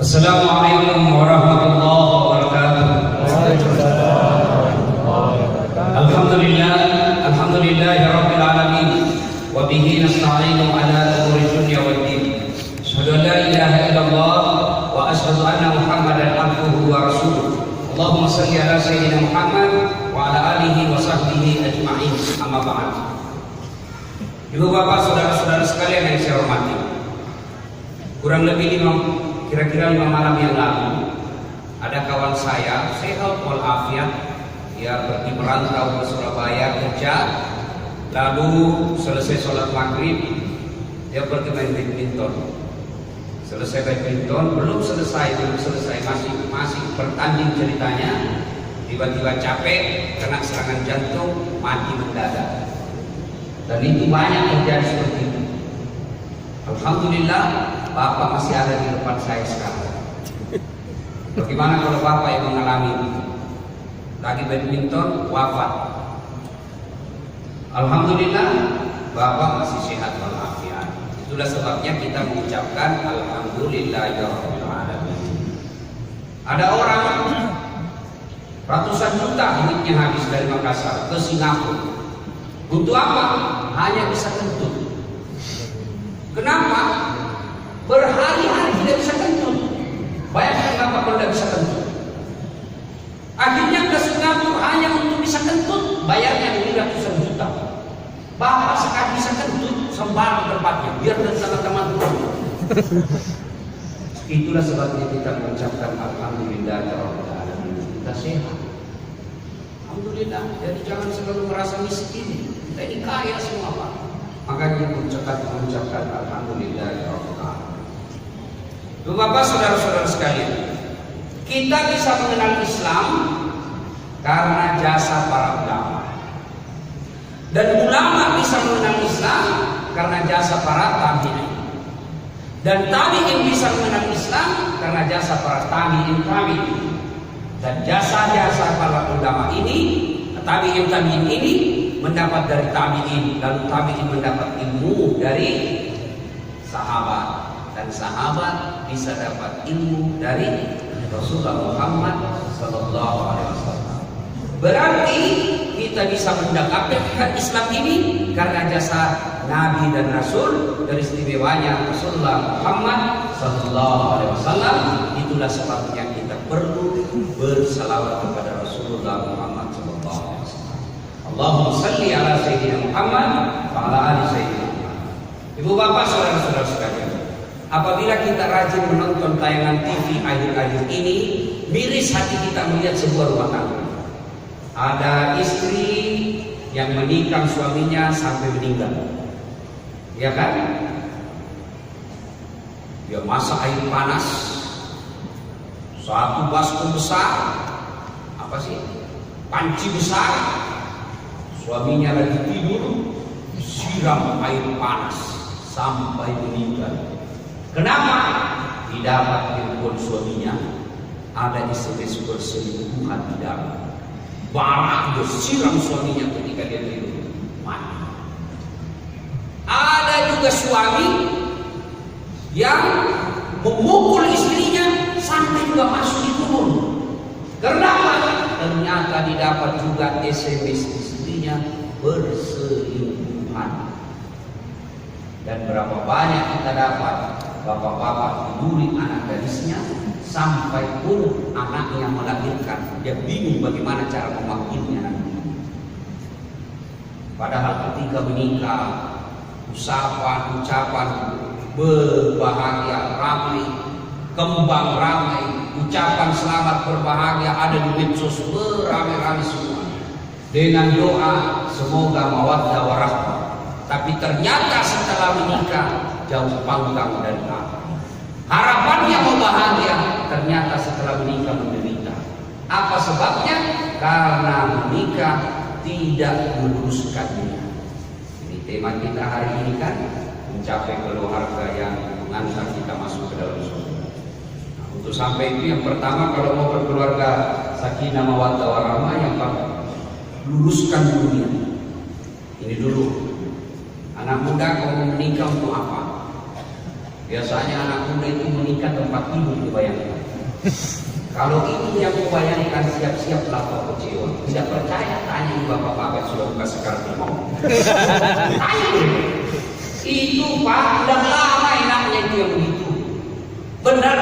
Assalamualaikum warahmatullahi wabarakatuh. Alhamdulillahi rabbil alamin wa bihi nasta'inu ala umuri dunya waddin. Asyhadu an la ilaha illallah wa asyhadu anna Muhammadan abduhu wa rasuluh. Allahumma shalli ala sayyidina Muhammad wa ala alihi wa sahbihi ajma'in. Amma ba'd. Ibu bapak, saudara-saudara sekalian yang saya hormati, kurang lebih kira-kira 5 malam yang lalu ada kawan saya sehat walafiat, dia pergi merantau ke Surabaya kerja, lalu selesai sholat maghrib dia pergi main badminton. Selesai badminton, belum selesai masih bertanding ceritanya, tiba-tiba capek kena serangan jantung, mati mendadak. Dan itu banyak terjadi seperti itu. Alhamdulillah Bapak masih ada di depan saya sekarang. Bagaimana kalau Bapak yang mengalami itu? Lagi badminton, wafat. Alhamdulillah Bapak masih sehat walafiat. Itulah sebabnya kita mengucapkan alhamdulillahirabbil alamin. Ada orang ratusan juta duitnya habis dari Makassar ke Singapura. Untuk apa? Hanya bisa kentut. Kenapa? Berhari-hari tidak bisa kentut. Bayangkan Bapak kalau tidak bisa kentut. Akhirnya ke Singapura hanya untuk bisa kentut, bayarnya ratusan juta. Bapak sekali bisa kentut, sembarang tempatnya, biar dan sama teman-teman. Itulah sebabnya kita mengucapkan alhamdulillahirabbil alamin. Kita sehat. Alhamdulillah. Jadi jangan selalu merasa miskin. Kita ini kaya semua, Pak. Makanya mengucapkan alhamdulillahirabbil alamin. Bapak, saudara-saudara sekalian, kita bisa mengenal Islam karena jasa para ulama. Dan ulama bisa mengenal Islam karena jasa para tabi'in. Dan tabi'in bisa mengenal Islam karena jasa para tabi'in. Dan jasa-jasa para ulama ini, tabi'in ini mendapat dari tabi'in, lalu tabi'in mendapat ilmu dari sahabat, dan sahabat bisa dapat ilmu dari Rasulullah Muhammad sallallahu alaihi wasallam. Berarti kita bisa mendapatkan Islam ini karena jasa Nabi dan Rasul, dari istimewanya Rasulullah Muhammad sallallahu alaihi wasallam. Itulah sebabnya kita perlu bersalawat kepada Rasulullah Muhammad sallallahu alaihi wasallam. Allahumma shalli ala sayyidina Muhammad wa ala ali sayyidina Muhammad. Ibu bapak, saudara-saudara sekalian, apabila kita rajin menonton tayangan TV akhir-akhir ini, miris hati kita melihat sebuah rumah tangga. Ada istri yang menikam suaminya sampai meninggal, ya kan? Dia masak air panas, satu baskom besar, panci besar, suaminya lagi tidur, siram air panas sampai meninggal. Kenapa? Didapat telepon suaminya, ada SMS perselingkuhan di dalam. Barang disiram suaminya ketika dia tidur, mati. Ada juga suami yang memukul istrinya sampai juga masuk di kubur. Kenapa? Ternyata didapat juga SMS istrinya berselingkuhan. Dan berapa banyak kita dapat bapak-bapak tiduri anak gadisnya sampai pun anaknya melahirkan, dia bingung bagaimana cara memanggilnya nanti. Padahal ketika menikah, ucapan berbahagia ramai, kembang ramai, ucapan selamat berbahagia ada di medsos beramai-ramai semua, dengan doa semoga mawaddah warahmah. Tapi ternyata setelah menikah jauh panggang dari Allah. Harapannya mau bahagia, ternyata setelah menikah menderita. Apa sebabnya? Karena menikah tidak meluruskannya. Ini tema kita hari ini kan, mencapai keluarga yang mengantar kita masuk ke dalam surga. Nah, untuk sampai itu yang pertama, kalau mau berkeluarga sakinah mawaddah warahmah, yang luruskan dunia. Ini dulu. Anak muda kalau mau menikah untuk apa? Biasanya anak muda itu menikah tempat tidur dibayangkan. Kalau itu yang membayangkan siap-siap lapor kecewa. Tidak percaya, tanya bapak-bapak sudah buka sekarang mau. Tanya itu Pak, udah lama enaknya itu yang begitu. Benar.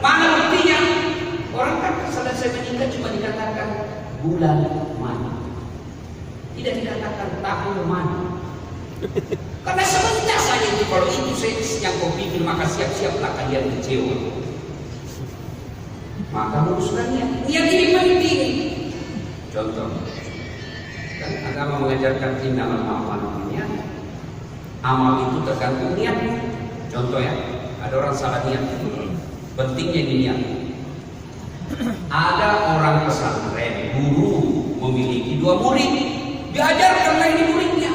Mana buktinya? Orang kan selesai menikah cuma dikatakan bulan mana. Tidak dikatakan tahun mana. Karena sebentar saja itu kalau itu yang kau pikir maka siap-siaplah kalian kecewa. Maka luruskan niat ini penting. Contoh, kan agama mengajarkan innamal a'malu binniyat. Amal itu tergantung niat. Contoh ya, ada orang salah niat. Pentingnya niat. Ada orang pesantren, guru memiliki 2 murid, diajarkanlah ini muridnya.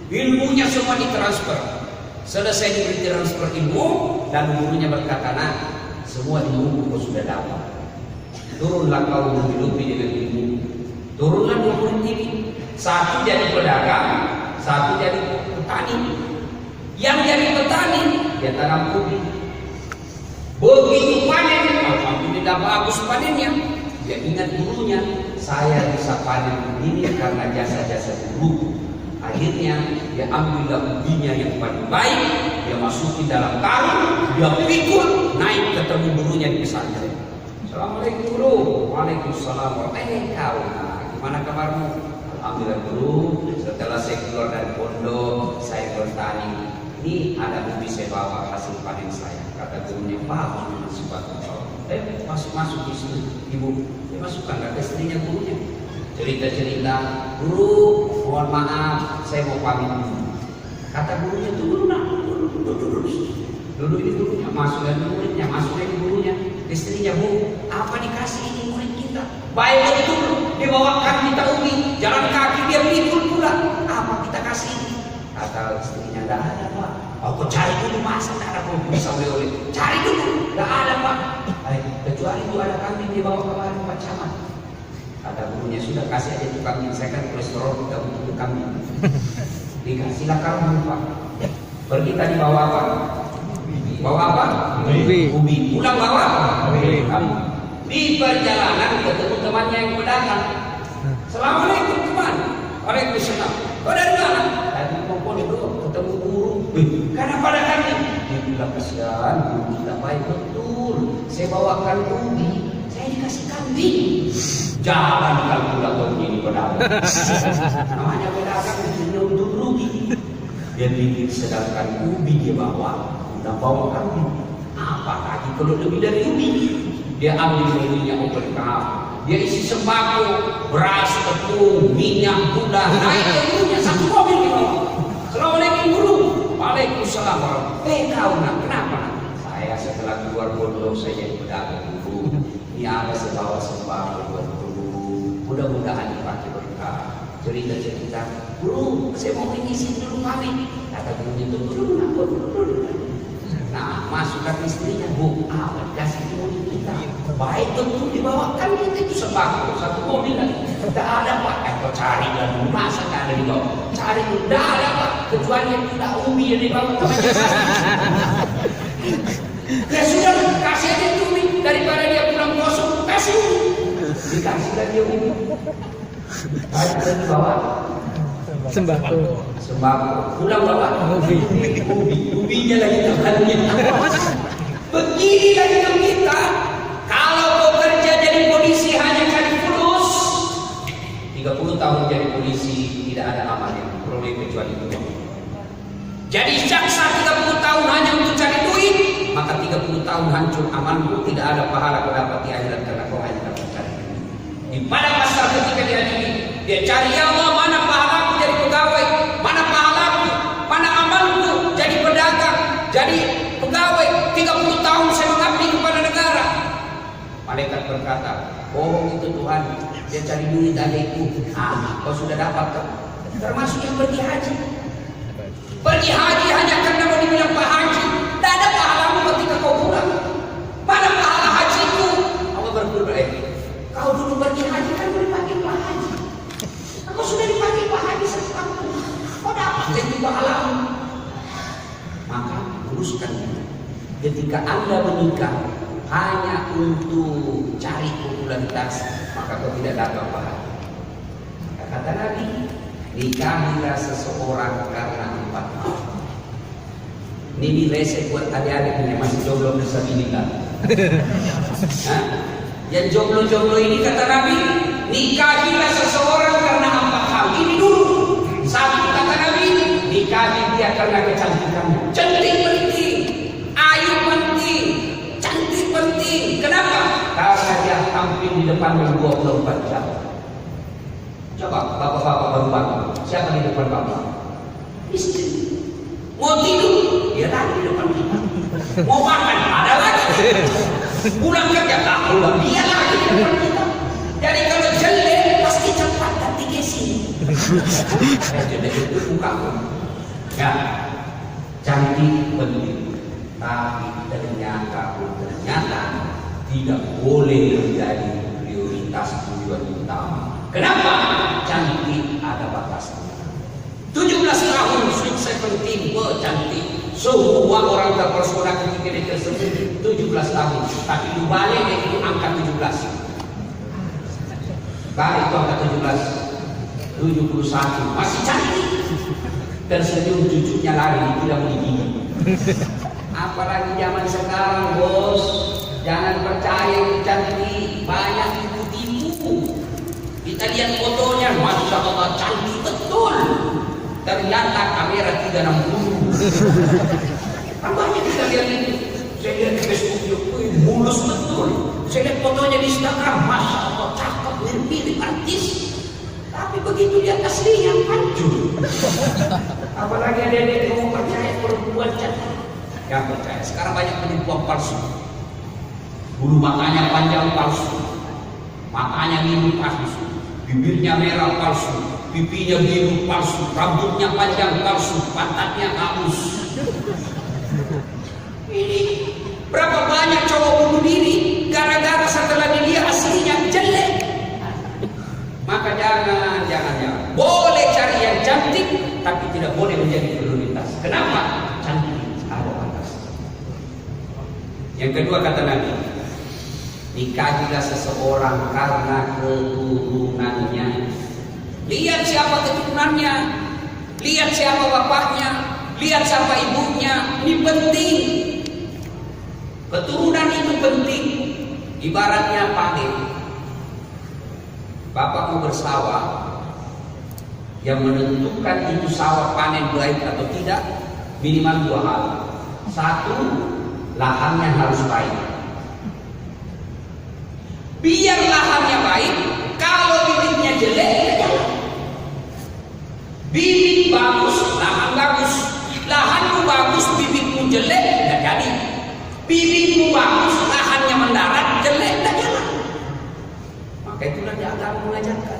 Ilmunya semua ditransfer. Selesai diberi transfer ilmu dan gurunya berkata, "Nah, semua ilmu kau sudah dapat. Turunlah kau menghidupi dengan ilmu." Turunlah 2 murid ini. Satu jadi pedagang, satu jadi petani. Yang jadi petani dia tanam ubi. Begitu panen, alhamdulillah bagus panennya. Dia ingat gurunya, saya bisa panen ini karena jasa-jasa guru. Akhirnya dia ambillah ubinya yang paling baik, dia masukin dalam karung, dia pikul, naik ketemu gurunya di pesantren. Assalamualaikum guru. Waalaikumsalam. Kau, gimana kabarmu? Alhamdulillah guru. Setelah saya keluar dari pondok, saya bertani. Ini ada ubi saya bawa hasil panen saya. Kata gurunya, bagus masuk masuk di sini, ibu. Dia masukkan kata istrinya gurunya. Cerita-cerita, guru, mohon maaf, saya mau pamit dulu. Kata gurunya, dulu nak, dulu ini gurunya, masuk lagi muridnya, masuk lagi gurunya, istrinya, bu, apa dikasih ini murid kita? Baik betul, dibawakan kita ubi, jalan kaki dia pikul pula, apa kita kasih ini? Kata istrinya, tidak ada pak. Aku cari dulu masa tidak ada kau bisa oleh, cari dulu, tidak ada pak. Kecuali itu ada kambing dibawa kemarin Pak Camat. Kata gurunya, sudah kasih aja itu kambing, saya kan kolesterol tidak butuh kambing. Dikasihlah kamu Pak. Pergi tadi bawa apa? Bawa apa? Ubi. Pulang bawa ubi. Di perjalanan ketemu temannya yang pedagang. Assalamualaikum teman. Waalaikumsalam. Kau dari mana? Tadi mau pondok ketemu guru. Karena pada kami. Dia bilang kasihan, guru kita baik betul. Saya bawakan ubi, saya dikasih kambing. Jalan kalkulator ini pedagang. Namanya pedagang itu untuk rugi. Dia pikir sedangkan ubi dia bawa, udah bawa kambing. Apa lagi kalau lebih dari ubi? Dia ambil mobilnya open car. Dia isi sembako, beras, tepung, minyak, gula, naik ilmunya satu mobil di bawah. Assalamualaikum guru. Waalaikumsalam. Kau nak kenapa? Saya setelah keluar pondok saya jadi pedagang guru. Ini ada sebawa sembako buat guru. Mudah-mudahan dipakai berkah. Cerita-cerita, guru, saya mau mengisi dulu pamit. Kata gurunya, tunggu dulu, dulu. Nah, masukkan istrinya, bu, kasih mobil kita. Baik betul dibawakan kita itu sembako, satu mobil lagi. Tidak ada pak, kau cari dan masa tidak ada di bawah. Cari itu, tidak ada pak, kecuali yang tidak ubi yang dibawa. Ya sudah, kasih aja itu ubi daripada dia pulang kosong, kasih ubi. Dikasihlah dia ubi. Baik dan dibawa. Sembako. Pulang bawa ubinya lagi temannya. Beginilah hidup kita. Kalau kau kerja jadi polisi hanya cari fulus, 30 tahun jadi polisi tidak ada amal yang peroleh kecuali itu. Jadi jaksa 30 tahun hanya untuk cari duit, maka 30 tahun hancur amalmu, tidak ada pahala kau dapat di akhirat karena kau hanya dapat cari duit. Di pada masa ketika dia cari, ya Allah, mana pahalaku jadi pegawai, mana pahalaku, mana amalku jadi pedagang, jadi pegawai. 30 tahun saya mengabdi kepada negara. Malaikat berkata, oh itu Tuhan, dia cari duit adikku. Kau sudah dapat kan? Termasuk yang pergi haji. Pergi haji hanya karena mau dibilang Pak Haji. Tidak ada pahalamu ketika kau pulang. Mana pahala hajiku? Allah berfirman, kau dulu pergi haji kan boleh dipanggil Pak Haji. Kau sudah dipanggil Pak Haji sesuatu. Kau dapat jadi pahalamu. Maka luruskan ketika Anda menikah hanya untuk cari popularitas, maka kau tidak dapat pahala. Kata Nabi, nikahilah seseorang karena 4 hal. Ini lesson buat adik-adik yang masih jomblo bersabilillah. Yang jomblo-jomblo ini kata Nabi, nikahilah seseorang karena 4 hal. Ini dulu. 1 kata Nabi, nikahi dia karena kecantikannya. Cantik penting, ayu penting, cantik penting. Kenapa? Karena dia tampil di depan 24 jam. Coba bapak-bapak baru bangun, siapa di depan bapak? Istri. Mau tidur, dia lagi di depan kita. Mau makan, ada lagi. Pulang kerja, pulang dia lagi di depan kita. Jadi kalau jelek pasti cepat ganti casing. Jelek itu muka. Ya, cantik penting, tapi ternyata tidak boleh menjadi prioritas tujuan utama. Kenapa? Cantik ada batasnya. 17 tahun sukses penting, cantik. Semua orang terpesona ketika dia tersebut 17 tahun. Tapi di balik itu angka 17. Balik itu angka 17. 71 masih cantik. Tersenyum cucunya lari tidak menggigit. Apalagi zaman sekarang, bos. Jangan percaya itu cantik, banyak tipu-tipu. Kita lihat fotonya, masya Allah cantik betul. Ternyata kamera 360. Banyak kita lihat itu. Saya lihat di Facebook, mulus betul. Saya lihat fotonya di Instagram, masya Allah cakep, mirip artis. Tapi begitu lihat aslinya hancur. Apalagi ada yang mau percaya perempuan cantik. Yang percaya. Sekarang banyak penipuan palsu. Bulu matanya panjang palsu, matanya biru palsu, bibirnya merah palsu, pipinya biru palsu, rambutnya panjang palsu, pantatnya halus. Ini berapa banyak cowok bunuh diri gara-gara setelah dilihat aslinya jelek. Maka jangan. Boleh cari yang cantik, tapi tidak boleh menjadi prioritas. Kenapa? Cantik ada batas. Yang kedua kata Nabi, nikahilah seseorang karena keturunannya. Lihat siapa keturunannya, lihat siapa bapaknya, lihat siapa ibunya. Ini penting. Keturunan itu penting. Ibaratnya panen. Bapak mau bersawah, yang menentukan itu sawah panen baik atau tidak minimal 2 hal. 1, lahannya harus baik. Biar lahannya baik, kalau bibitnya jelek, ya jalan. Bibit bagus, lahan bagus. Lahanmu bagus, bibitmu jelek, tidak jadi. Bibitmu bagus, lahannya mendarat, jelek, tidak jalan. Maka itulah di agama mengajarkan.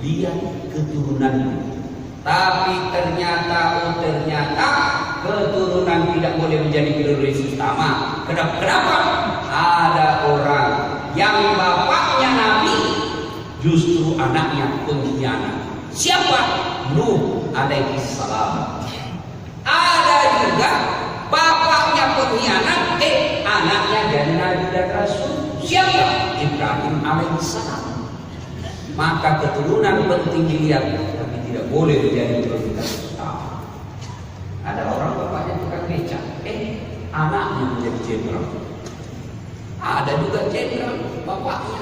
Lihat keturunanmu. Tapi ternyata keturunan tidak boleh menjadi prioritas utama. Kenapa? Ada orang yang bapaknya Nabi, justru anaknya pengkhianat. Siapa? Nuh alaihi salam. Ada juga bapaknya pengkhianat, anaknya dari Nabi dan Rasul. Siapa? Ibrahim alaihi salam. Maka keturunan penting dilihat, tapi tidak boleh menjadi prioritas utama. Ada orang bapaknya tukang beca, anaknya menjadi jenderal. Ada juga jenderal bapaknya,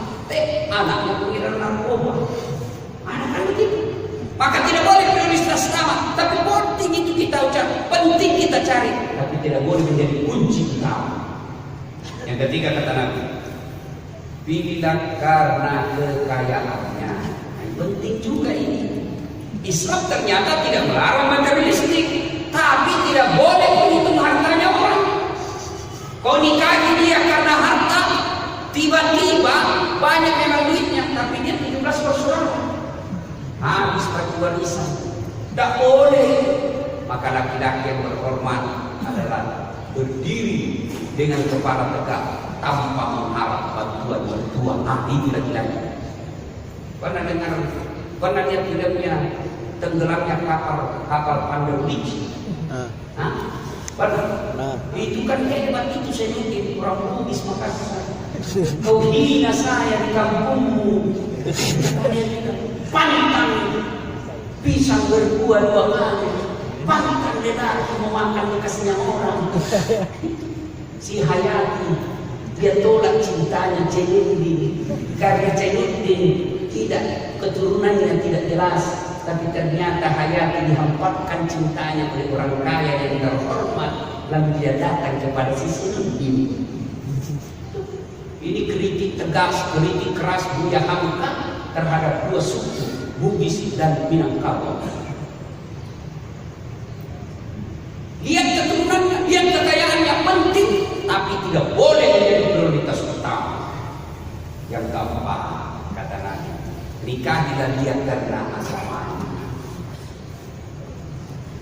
anaknya pengedar narkoba. Ada kan begitu. Maka tidak boleh prioritas utama, tapi penting itu kita ucap, penting kita cari, tapi tidak boleh menjadi kunci utama. Yang ketiga kata Nabi, pilihlah karena kekayaannya. Penting juga ini. Islam ternyata tidak melarang materialistik, tapi tidak boleh menghitung hartanya orang. Kau nikahi dia karena harta, tiba-tiba banyak memang duitnya, tapi dia 17 bersaudara. Habis perjuangan Islam. Tidak boleh. Maka laki-laki yang berhormat adalah berdiri dengan kepala tegak tanpa mengharap bantuan mertua. Ini laki-laki. Pernah lihat filmnya tenggelamnya kapal Pandau Beach? Pernah? Itu kan hebat itu saya nutip orang Bugis Makassar. Kau hina saya di kampungmu. Pantang pisang berbuah 2 kali. Pantang lelaki mau makan bekasnya orang. Si Hayati dia tolak cintanya Zainuddin karena Zainuddin tidak keturunannya tidak jelas, tapi ternyata Hayati dihampatkan cintanya oleh orang kaya yang terhormat, lalu dia datang kepada si Zainuddin. Ini kritik tegas, kritik keras Buya Hamka terhadap 2 suku Bugis dan Minangkabau. Lihat keturunannya, lihat kekayaannya penting, tapi tidak boleh menjadi prioritas utama. Yang keempat, kata Nabi, nikahilah dia karena agamanya.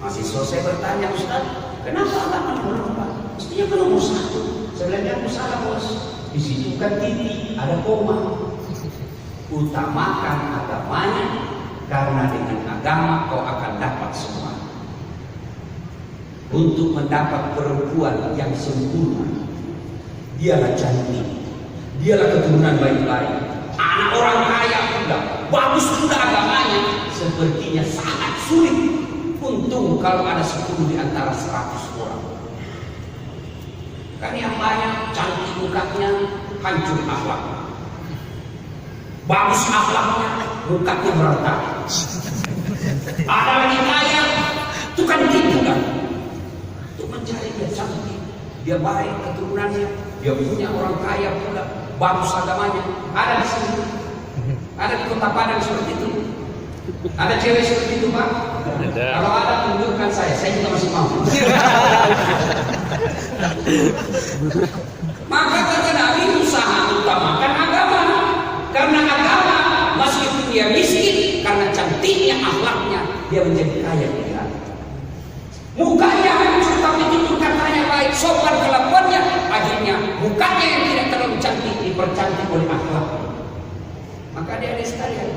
Mahasiswa saya bertanya, Ustaz, kenapa agama nomor 4? Mestinya kan nomor 1. Sebenarnya aku salah, bos. Di situ kan titik, ada koma. Utamakan agamanya, karena dengan agama kau akan dapat semua. Untuk mendapat perempuan yang sempurna, dialah cantik, dialah keturunan baik-baik, anak orang kaya pula, bagus pula agamanya, sepertinya sangat sulit. Untung kalau ada 10 di antara 100 orang. Kan yang banyak cantik mukanya, hancur akhlaknya. Bagus akhlaknya, mukanya berantakan. Ada lagi kaya, tukang tipu kan. Mencari dia cantik, dia baik keturunannya, dia punya orang kaya pula, bagus agamanya. Ada di sini, ada di Kota Padang seperti itu. Ada cewek seperti itu, Pak? Ada. Kalau ada tunjukkan saya juga masih mau. Maka kata Nabi, usaha utamakan agama, karena agama meskipun dia miskin, karena cantiknya akhlaknya dia menjadi kaya di akhirat. Mukanya hancur tapi tutur katanya baik, sopan kelakuannya, akhirnya mukanya yang tidak terlalu cantik dipercantik oleh akhlak. Maka adik-adik sekalian,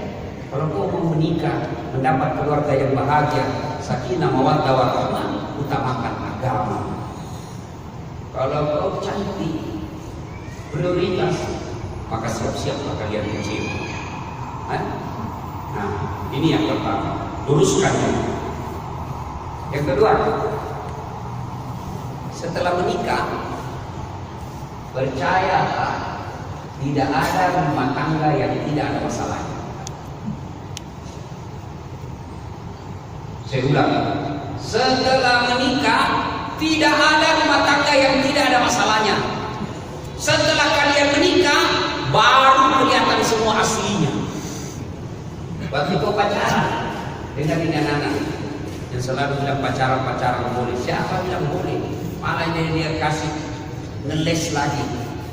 kalau kau mau menikah, mendapat keluarga yang bahagia, sakinah mawaddah warahmah, utamakan agama. Kalau kau cantik, prioritas, maka siap-siaplah kalian kecewa. Nah, ini yang pertama, luruskan ini. Yang kedua, setelah menikah, percayalah tidak ada rumah tangga yang tidak ada masalahnya. Saya ulang, setelah menikah tidak ada rumah tangga yang tidak ada masalahnya. Setelah kalian menikah, baru kelihatan semua aslinya. Waktu kau pacaran dengan anak-anak yang selalu bilang pacaran boleh, siapa bilang boleh? Malah dia kasih ngeles lagi.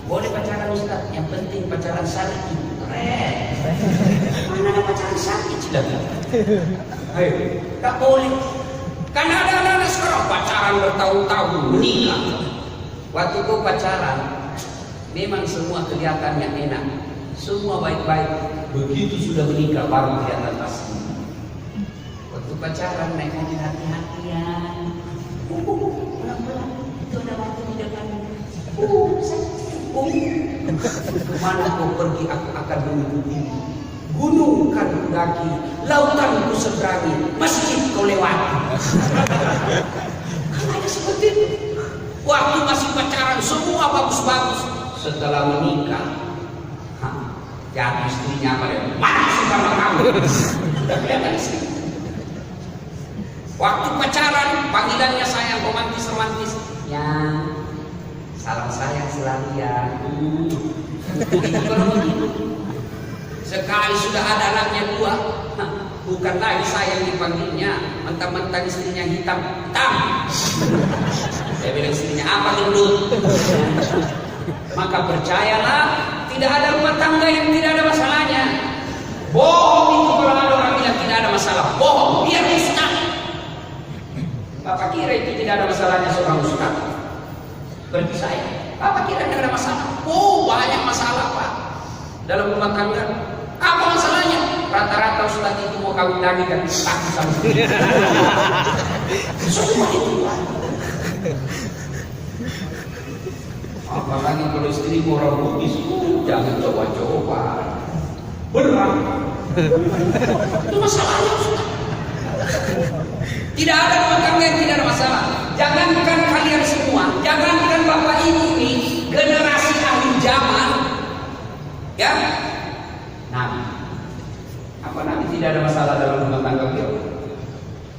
Boleh pacaran Ustaz, yang penting pacaran syar'i. Keren. Mana ada pacaran syar'i sudah? Ayo, tak boleh. Karena ada anak-anak sekarang pacaran bertahun-tahun menikah. Waktu kau pacaran, memang semua kelihatannya enak, semua baik-baik. Begitu sudah menikah baru kelihatan asli. Waktu pacaran naik mobil hati-hatian, pelan-pelan, itu ada waktu di depan. Kemana kau pergi aku akan mengikuti. Gunung kan ku daki, lautan ku seberangi, masjid kau lewati. Kan ada seperti itu. Waktu masih pacaran semua bagus-bagus. Setelah menikah, jadi istrinya apa dia? Mana sama kamu? Sudah kelihatan istri. Waktu pacaran, panggilannya sayang, romantis-romantis. Ya, salam sayang selalu ya. Kalau begitu, sekali sudah ada anaknya 2, bukan lagi sayang dipanggilnya, mentang-mentang istrinya hitam. Saya bilang istrinya apa gendut? Maka percayalah, tidak ada rumah tangga yang tidak ada masalahnya. Bohong itu kalau ada orang bilang tidak ada masalah, bohong, biar ustaz. Bapak kira itu tidak ada masalahnya seorang ustaz? Bagi saya, Bapak kira tidak ada masalah? Oh, banyak masalah Pak dalam rumah tangga. Apa masalahnya? Rata-rata ustaz itu mau kawin lagi dan takut sama semua itu Pak. Apalagi kalau istrimu orang Bugis, jangan coba-coba. Berat. Itu masalahnya. Tidak ada rumah tangga yang tidak ada masalah. Jangankan kalian semua, jangankan bapak ibu ini, generasi akhir zaman, ya, Nabi. Apa Nabi tidak ada masalah dalam rumah tangga beliau?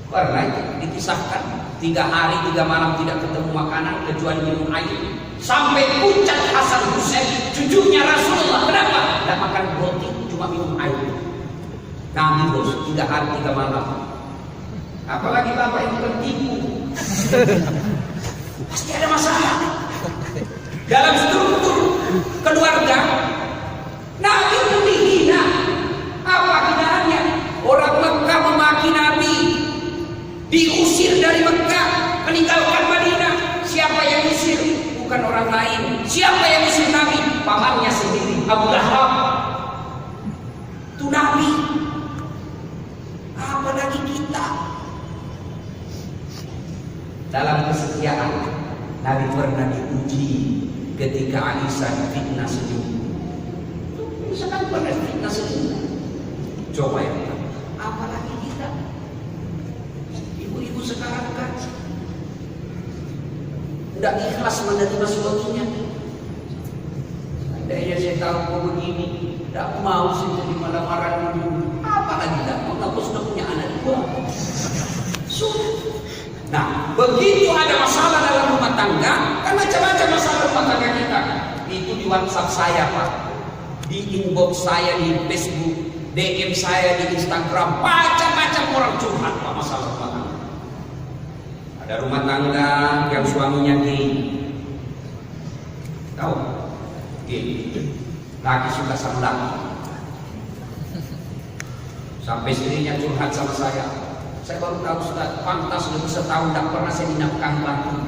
Karena itu dikisahkan 3 hari 3 malam tidak ketemu makanan kecuali minum air. Sampai puncak Hasan Husain, cucunya Rasulullah. Kenapa? Tidak makan roti, cuma minum air. Nabi bos 3 hari 3 malam. Apalagi bapak itu tertipu. Pasti ada masalah dalam struktur keluarga. Nabi itu dihina. Apa hinaannya? Orang Mekah memaki Nabi, diusir dari Mekah, meninggalkan Madinah. Siapa yang usir? Bukan orang lain. Siapa yang usir Nabi? Pamannya sendiri, Abu Lahab. Itu Nabi. Apalagi kita. Dalam kesetiaan, Nabi pernah diuji ketika Aisyah difitnah senyum. Misalkan pernah difitnah senyum. Coba ya, apalagi kita. Ibu-ibu sekarang kan tidak ikhlas menerima suaminya. Seandainya saya tahu kau begini, tidak mau saya terima lamaran dulu. Apalagi tidak mau, aku sudah punya anak 2. Sudah. Nah, begitu ada masalah dalam rumah tangga, kan macam-macam masalah rumah tangga kita. Itu di WhatsApp saya, Pak, di inbox saya di Facebook, DM saya di Instagram, macam-macam orang curhat Pak masalah rumah tangga. Ada rumah tangga yang suaminya gay, tahu? Gay, laki suka sama laki. Sampai istrinya curhat sama saya. Saya baru tahu Ustaz, pantas lebih setahun tidak pernah saya dinafkahi lagi.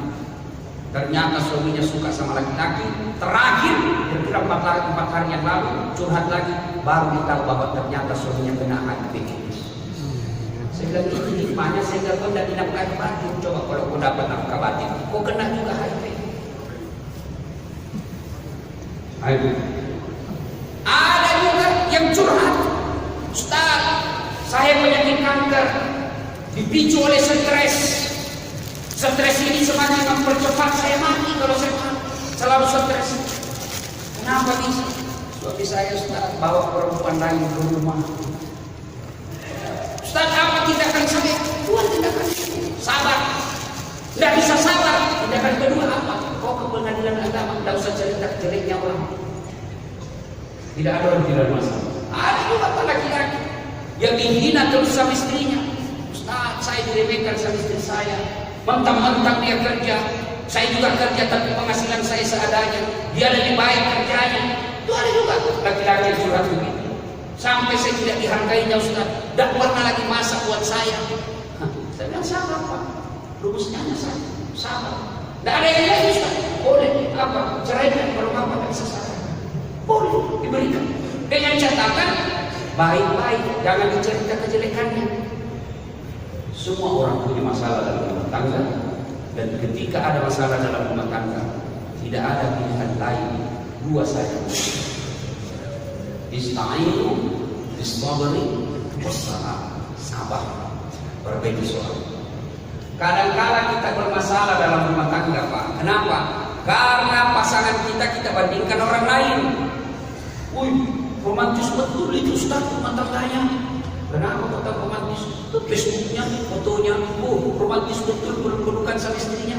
Ternyata suaminya suka sama laki-laki. Terakhir, kira-kira 4 hari yang lalu, curhat lagi, baru ditahu bahwa ternyata suaminya kena HIV. Saya bilang ini hikmahnya sehingga kau tidak dinafkahi batin. Coba kalau kau dapat nafkah batin, kau kena juga HIV. Ada juga yang curhat, Ustaz, saya penyakit kanker. Dipicu oleh stres. Stres ini semakin mempercepat saya mati kalau saya selalu stres. Kenapa bisa? Suami saya Ustaz bawa perempuan lain ke rumah. Ustaz, apa tindakan saya? Dua tindakan. Sabar. Tidak bisa sabar. Tindakan kedua apa? Kau ke pengadilan agama, tidak usah cerita jeleknya orang. Tidak ada orang tidak masalah. Ada juga laki-laki yang dihina terus sama istrinya. Saya diremehkan sama istri saya, mentang-mentang dia kerja, saya juga kerja tapi penghasilan saya seadanya, dia lebih baik kerjanya. Itu ada juga laki-laki yang curhat begitu. Sampai saya tidak dihargainya Ustaz, tidak pernah lagi masak buat saya. Saya bilang sabar Pak, rumusnya hanya sabar. Tidak ada yang lain Ustaz, boleh apa ceraikan kalau Bapak tidak bisa sabar, boleh diberikan dengan catatan baik-baik, jangan dicerita kejelekannya. Semua orang punya masalah dalam rumah tangga, dan ketika ada masalah dalam rumah tangga, tidak ada pilihan lain, 2 saja. Ista'inu bisabri wassalam. Sabar, perbaiki suami. Kadang-kala kita bermasalah dalam rumah tangga, Pak. Kenapa? Karena pasangan kita bandingkan orang lain. Wih, romantis betul itu Ustaz rumah tangganya. Kenapa kata romantis? Facebooknya, fotonya, romantis betul berpelukan sama istrinya.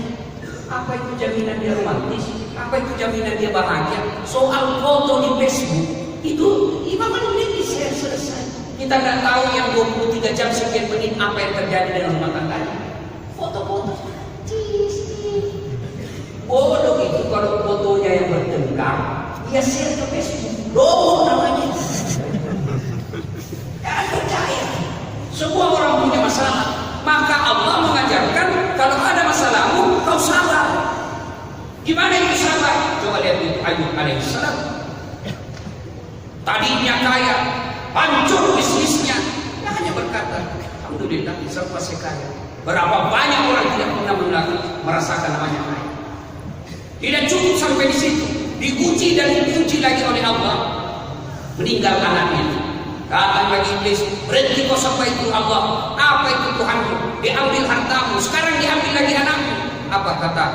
Apa itu jaminan dia romantis? Apa itu jaminan dia bahagia? Soal foto di Facebook itu 5 menit di-share selesai. Kita nggak tahu yang 23 jam sekian menit apa yang terjadi dalam rumah tangganya. Foto-foto, bodoh itu kalau fotonya yang bertengkar, dia share ke Facebook. Doh namanya. Percaya. Semua orang punya masalah. Maka Allah mengajarkan kalau ada masalahmu, kau sabar. Gimana itu sabar? Coba lihat Ayub alaihissalam. Tadinya kaya, hancur bisnisnya. Dia hanya berkata, alhamdulillah, serba saya kaya. Berapa banyak orang tidak pernah merasakan namanya kaya. Tidak cukup sampai di situ, diuji dan diuji lagi oleh Allah, meninggal anaknya. Datang lagi iblis, berhenti kau sampai itu Allah, apa itu Tuhanmu? Diambil hartamu, sekarang diambil lagi anakmu. Apa kata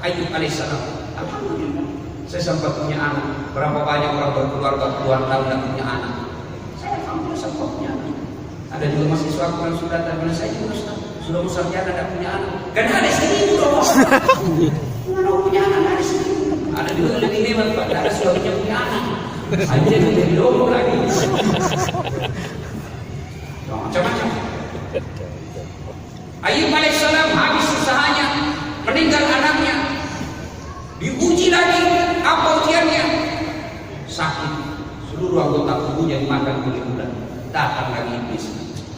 Ayub alaihissalam? Alhamdulillah, saya sempat punya anak. Berapa banyak orang berkeluarga puluhan tahun dan punya anak. Saya alhamdulillah sempat punya anak. Ada juga mahasiswa yang sudah datang, saya juga sudah mau sarjana dan punya anak. Karena ada seribu dong. Mana punya anak ada seribu. Ada juga lebih hebat Pak, ada suaminya punya anak. Aja menjadi domo lagi. Macam-macam. Ayub alaihissalam habis usahanya, meninggal anaknya, diuji lagi. Apa ujiannya? Sakit, seluruh anggota tubuhnya dimakan oleh ular. Datang lagi iblis.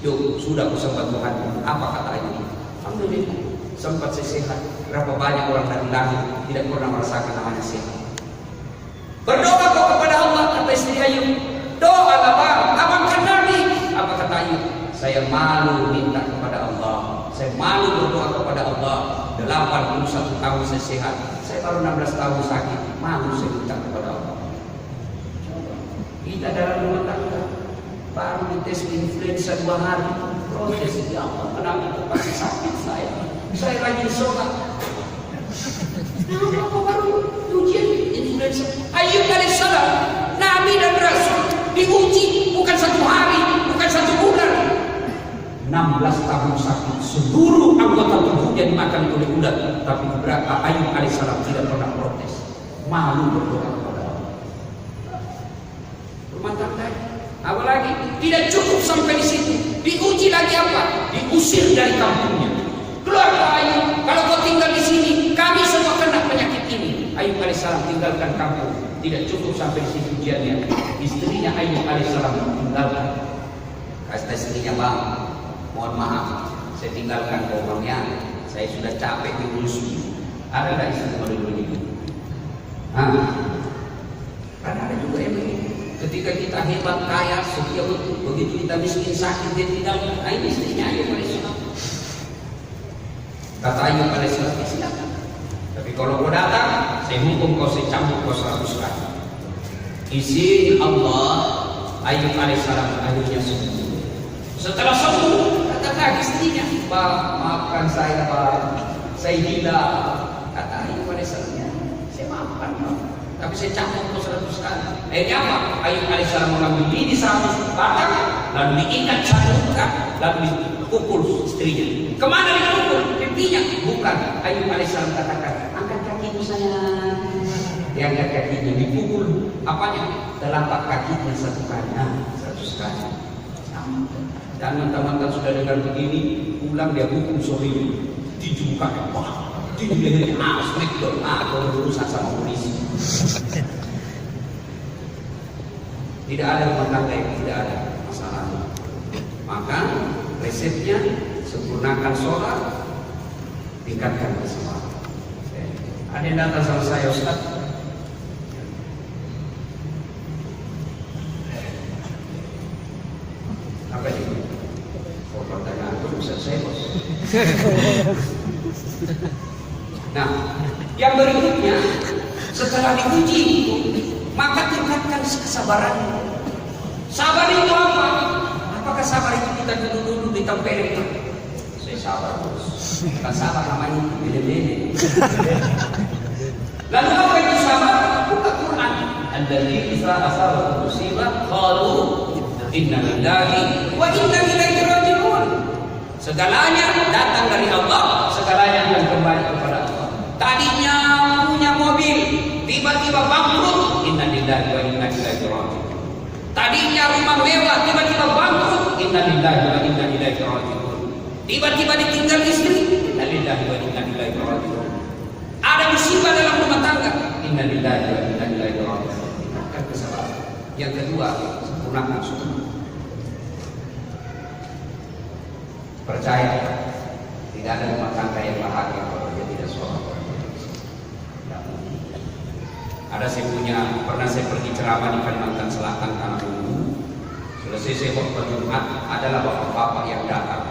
Yuk, sudah kusembah Tuhan. Apa kata Ayub? Alhamdulillah, sempat saya sehat. Berapa banyak orang dari langit tidak pernah merasakan namanya sehat. Berdoa kau kepada Allah, kata istri Ayub. Doa Bang, abangkan Nabi. Apa kata Ayub? Saya malu minta kepada Allah. Saya malu berdoa kepada Allah. 81 tahun saya sehat. Saya baru 16 tahun sakit. Malu saya minta kepada Allah. Kita dalam rumah tangga baru dites influenza 2 hari. Protes ya Allah, kenapa pasti sakit saya? Saya rajin sholat. Kenapa baru ujian influenza? Ayub alaihissalam, Nabi dan Rasul diuji bukan 1 hari, bukan 1 bulan. 16 tahun sakit, seluruh anggota tubuhnya dimakan oleh ular. Tapi berapa Ayub alaihissalam tidak pernah protes, malu berdoa kepada Allah. Rumah tangga, apalagi tidak cukup sampai di situ, diuji lagi apa? Diusir dari kampungnya. Keluar Ayub, kalau kau tinggal di sini, kami semua kena penyakit ini. Ayub alaihissalam tinggalkan kampung. Tidak cukup sampai di situ ujiannya. Istrinya Ayub alaihissalam tinggalkan. Kata istrinya, Bang, mohon maaf, saya tinggalkan kaumnya. Saya sudah capek diurus. Ada nggak istri model begitu? Karena ada juga yang begini. Ketika kita hebat, kaya, setia betul, begitu kita miskin, sakit, dia tinggalkan. Ini istrinya Ayub alaihissalam. Kata Ayub alaihissalam, silakan. Tapi kalau kau datang, saya hukum kau, saya cambuk kau 100 kali. Izin Allah, Ayub alaihissalam akhirnya sembuh. Setelah sembuh, kata istrinya, Pak, maafkan saya, Pak, saya gila. Kata Ayub alaihissalam, saya maafkan Pak, tapi saya cambuk kau 100 kali. Akhirnya apa? Ayub alaihissalam mengambil lidi 100 batang, lalu diikat 1 bukan, lalu dipukul istrinya. Kemana dipukul? Pipinya? Bukan. Ayub alaihissalam katakan, angkat kakimu sayang. Dia angkat kakinya, dipukul apanya? Telapak kakinya 1 kali. 100 kali. Jangan teman-teman sudah dengar begini, pulang dia hukum sorry, dijubukan, wah, dijubukan, smackdown, kalau berurusan sama polisi. Tidak ada rumah tangga yang tidak ada masalah. Maka resepnya sempurnakan sholat, tingkatkan kesabaran. Ada yang datang sama saya, Ustaz. Apa itu? Oh, pertanyaan itu bisa saya, Bos. Nah, yang berikutnya setelah diuji itu, maka tingkatkan kesabaran. Sabar itu apa? Apakah sabar itu kita duduk-duduk di tempelin? Saya sabar, Bos. Bukan sabar namanya, beda-beda. Lalu apa itu sabar? Buka Quran. Alladzi idza asaba musibah qalu inna lillahi wa inna ilaihi raji'un. Segalanya datang dari Allah, segalanya akan kembali kepada Allah. Tadinya punya mobil, tiba-tiba bangkrut, inna lillahi wa inna ilaihi raji'un. Tadinya rumah mewah, tiba-tiba bangkrut, inna lillahi wa inna ilaihi raji'un. Tiba-tiba ditinggal istri, inna lillahi wa inna ilaihi raji'un. Ada musibah dalam rumah tangga, inna lillahi wa inna ilaihi raji'un. Akan kesabaran. Yang kedua, sempurnakan syukur. Percaya, tidak ada rumah tangga yang bahagia kalau dia tidak sholat. Ada pernah saya pergi ceramah di Kalimantan Selatan karena dulu selesai saya khutbah Jumat, adalah bapak-bapak yang datang.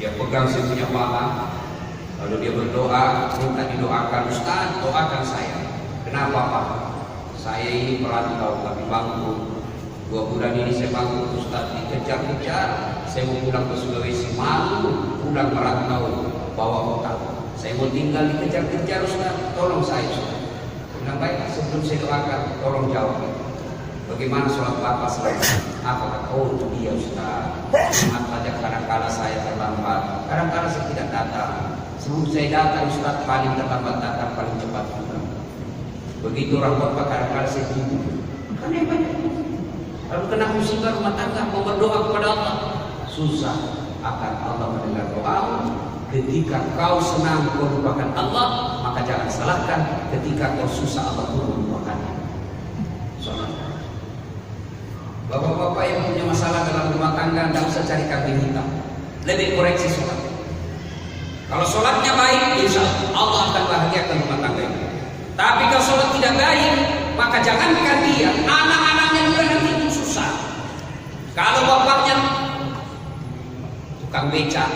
Dia pegang saya punya paha, Lalu dia berdoa, minta didoakan, Ustaz, doakan saya. Kenapa Pak? Saya ini perantau tapi bangkrut. 2 bulan ini saya bangkrut Ustaz, dikejar-kejar. Saya mau pulang ke Sulawesi, malu pulang merantau, bawa utang. Saya mau tinggal dikejar-kejar Ustaz, tolong saya Ustaz. Bilang baik, sebelum saya doakan, tolong jawab. Bagaimana sholat Bapak selesai? Apa kata? Oh itu dia Ustaz. Maaf saja kadang-kala saya terlambat, kadang-kala saya tidak datang. Sebelum saya datang Ustaz, paling terlambat datang, paling cepat pulang. Begitu orang khotbah kadang-kala saya tidur. Karena banyak. Lalu kena musibah rumah tangga, mau berdoa kepada Allah, susah akan Allah mendengar doamu. Ketika kau senang kau lupakan Allah, maka jangan salahkan ketika kau susah Allah pun melupakannya. Salat. Bapak-bapak yang punya masalah dalam rumah tangga, tidak usah cari kambing hitam, lebih koreksi sholat. Kalau sholatnya baik, insya Allah akan bahagiakan rumah tangga itu. Tapi kalau sholat tidak baik, maka jangankan dia, anak-anaknya juga nanti itu susah. Kalau bapaknya tukang beca,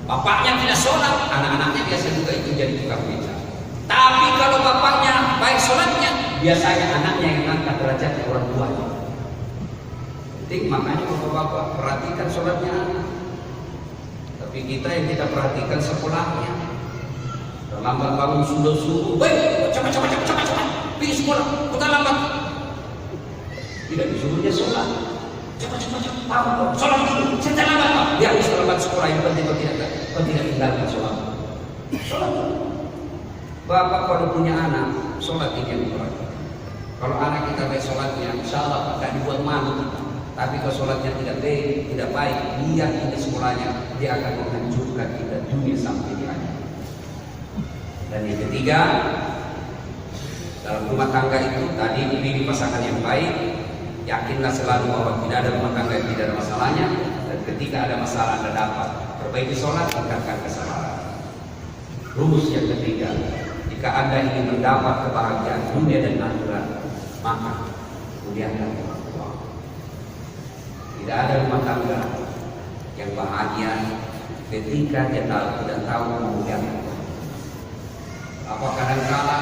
bapaknya tidak sholat, anak-anaknya biasa juga itu jadi tukang beca. Tapi kalau bapaknya baik sholatnya, biasanya anaknya yang angkat derajat orang tuanya. Penting, makanya bapak-bapak perhatikan sholatnya anak. Tapi kita yang kita perhatikan sekolahnya. Terlambat bangun subuh, baik, cepat, pergi sekolah, kita lambat. Tidak disuruhnya sholat. Cepat, sholat dulu, saya lambat Pak. Biar bisa lambat sekolah, yang penting kau tidak tinggalkan sholat. Sholat dulu. Bapak kalau punya anak, sholat ini yang perhatikan. Kalau anak kita baik sholatnya, insya Allah tidak dibuat malu kita. Tapi kalau sholatnya tidak baik, lihat ini sekolahnya, dia akan menghancurkan kita dunia sampai di akhir. Dan yang ketiga, dalam rumah tangga itu tadi pilih pasangan yang baik. Yakinlah selalu bahwa tidak ada rumah tangga yang tidak ada masalahnya. Dan ketika ada masalah Anda dapat perbaiki sholat, tingkatkan kesabaran. Rumus yang ketiga, jika Anda ingin mendapat kebahagiaan dunia dan akhirat, maka muliakan orang tua. Tidak ada rumah tangga yang bahagia ketika dia tidak tahu memuliakan. Apa kadang-kala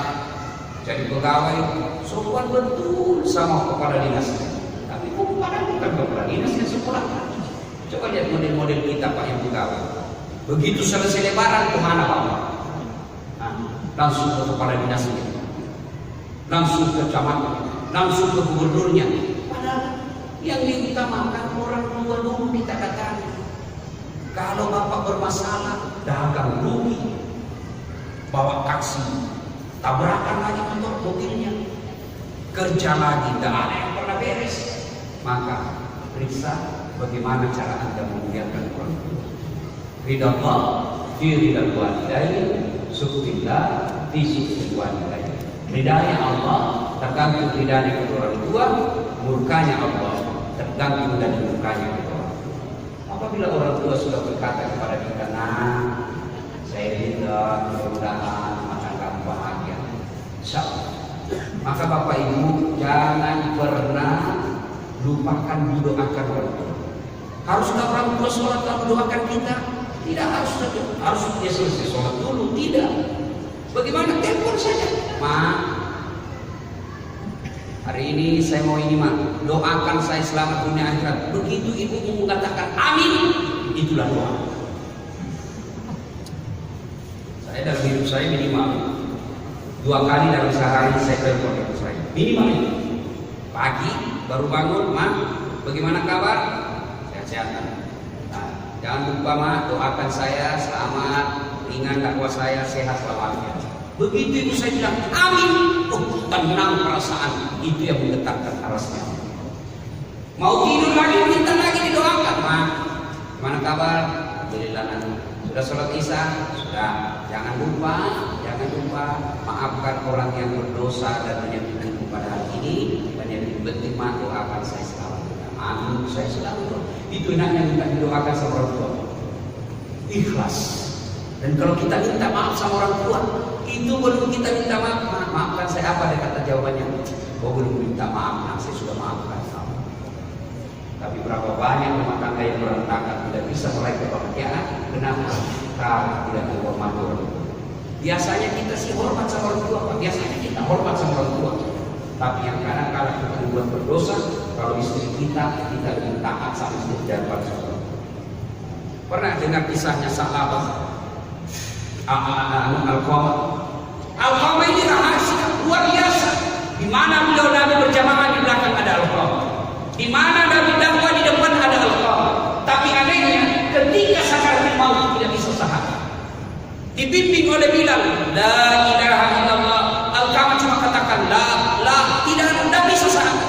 jadi pegawai sopan betul sama kepala dinasnya, tapi bukan kepala dinasnya sekolah. Coba lihat model-model kita Pak yang pegawai. Begitu selesai lebaran kemana Bapak? Langsung ke kepala dinasnya, langsung ke camat, langsung ke gubernurnya. Padahal yang diutamakan orang tua dulu kita datang. Kalau Bapak bermasalah, dagang rugi, bawa taksi, tabrakan lagi mobilnya, kerja lagi, tidak ada yang pernah beres. Maka periksa bagaimana cara Anda memuliakan orang tua. Ridha Allah fi ridha walidain, sukillah fi sukil walidain. Ridhanya Allah tergantung ridhanya kedua orang tua, murkanya Allah tergantung dari murkanya kedua orang tua. Apabila orang tua sudah berkata kepada kita, nah saya ridha, mudah-mudahan maka kamu bahagia, insyaallah. Maka Bapak Ibu jangan pernah lupakan mendoakan orang tua. Haruslah orang tua sholat lalu doakan kita? Tidak harus dia selesai sholat dulu, tidak. Bagaimana? Telepon saja, Ma, hari ini saya mau ini Ma, doakan saya selamat dunia akhirat. Begitu ibumu mengatakan amin, itulah doa. Saya dalam hidup saya minimal 2 kali dalam sehari saya telepon ibu saya, minimal itu. Pagi baru bangun, Ma, bagaimana kabar? Sehat-sehat. Nah, jangan lupa Ma, doakan saya selamat, ringan dakwah saya sehat selamanya. Begitu ibu saya bilang amin, tenang perasaan, itu yang menggetarkan arasnya. Mau tidur lagi, minta lagi didoakan, Ma, gimana kabar? Alhamdulillah, sudah sholat isya? Sudah. Jangan lupa maafkan orang yang berdosa dan menyakiti pada hari ini. Dan yang penting Ma, doakan saya selamat. Amin, saya selalu. Itu enaknya minta didoakan sama orang tua. Ikhlas. Dan kalau kita minta maaf sama orang tua, itu belum kita minta maaf. Maafkan saya, apa dia kata jawabannya? Oh belum minta maaf, nah, saya sudah maafkan kamu. Tapi berapa banyak rumah tangga yang berantakan tidak bisa meraih kebahagiaan? Kenapa? sekarang tidak menghormati orang tua. Biasanya kita sih hormat sama orang tua, Pak. Biasanya kita hormat sama orang tua. Tapi yang kadang-kadang kita membuat berdosa, kalau istri kita lebih taat sama istri daripada orang tua. Pernah dengar kisahnya sahabat Al-Qamah? Al-Qamah ini rahasia luar biasa. Di mana beliau Nabi berjamaah di belakang ada Al-Qamah. Di mana Nabi dakwah di depan ada Al-Qamah. Tapi anehnya ketika sakaratul maut tidak bisa sahab. Dibimbing oleh Bilal, la ilaha illallah. Al-Qamah cuma katakan la tidak bisa sahab.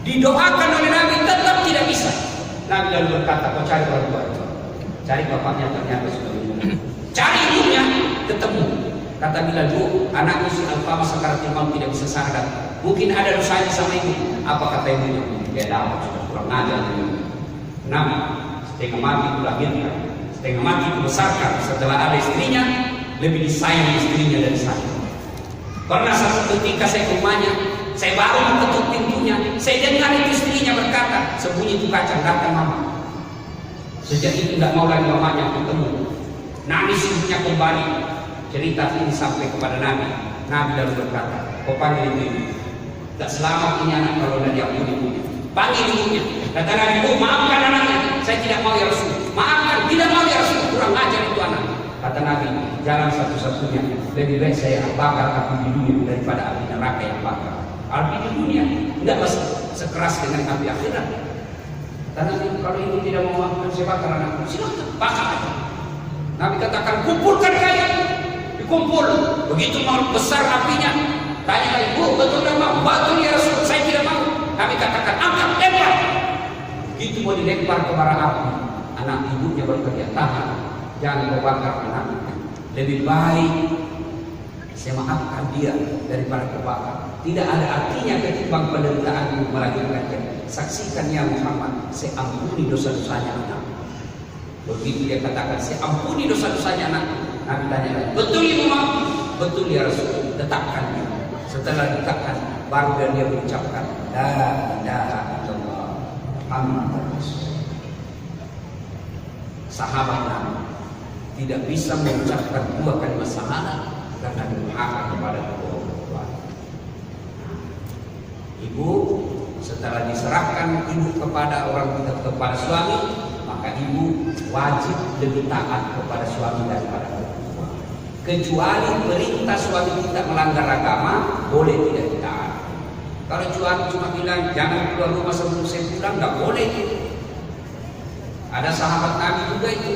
Didoakan oleh Nabi tetap tidak bisa. Nabi lalu berkata, kau cari orang tua. Cari bapaknya ternyata sudah meninggal. Cari ibunya ketemu. Kata Bilal, bu, anaknya si Al-Qamah sakaratul maut tidak bisa sahab. Mungkin ada dosanya sama ibu. Apa kata ibunya? Dia dapat sudah kurang ajar. Nabi setengah mati itu lahirnya, setengah mati itu besarkan. Setelah ada istrinya, lebih disayang istrinya dari saya. Pernah satu ketika saya ke rumahnya, saya baru mengetuk pintunya, saya dengar itu istrinya berkata, sembunyi itu kacang, datang mama. Sejak itu tidak mau lagi mamanya ketemu. Nangis ibunya kembali. Cerita ini sampai kepada Nabi. Nabi lalu berkata, kau panggil ibu. Tak selamat punya anak kalau tidak diampuni ibunya. Panggil ibunya. Kata Nabi, oh maafkan anaknya. Saya tidak mau ya Rasul. Maafkan, tidak mau ya Rasul. Kurang ajar itu anak. Kata Nabi, jalan satu-satunya. Lebih baik saya bakar api di dunia daripada api neraka yang bakar. Api di dunia tidak sekeras dengan api akhirat. Kata Nabi, kalau ibu tidak mau maafkan saya bakar anakku, silakan bakar aja. Nabi katakan, kumpulkan kalian. Dikumpul. Begitu mau besar apinya. Tanya lagi, bu, betul tidak mau? Betul ya Rasul, saya tidak mau. Nabi katakan, angkat, lempar. Begitu mau dilempar ke bara api, anak ibunya berkata, tahan, jangan kau bakar anak. Lebih baik saya maafkan dia daripada kebakar. Tidak ada artinya ketimbang penderitaan melahirkannya. Saksikan ya Muhammad, saya ampuni dosa-dosanya anak. Begitu dia katakan, saya ampuni dosa-dosanya anak. Nabi tanya lagi, betul ibu maaf? Betul ya Rasul, tetapkan dia. Setelah ditetapkan, baru dia mengucapkan, la ilaha illallah Muhammad Rasul. Sahabat Nabi tidak bisa mengucapkan dua kalimat syahadat karena durhaka kepada kedua orang tua. Ibu setelah diserahkan ibu kepada kepada suami, maka ibu wajib lebih taat kepada suami daripada orang tua. Kecuali perintah suami tidak melanggar agama, boleh tidak ditaat. Kalau suami cuma bilang jangan keluar rumah sebelum saya pulang, nggak boleh itu. Ada sahabat Nabi juga itu.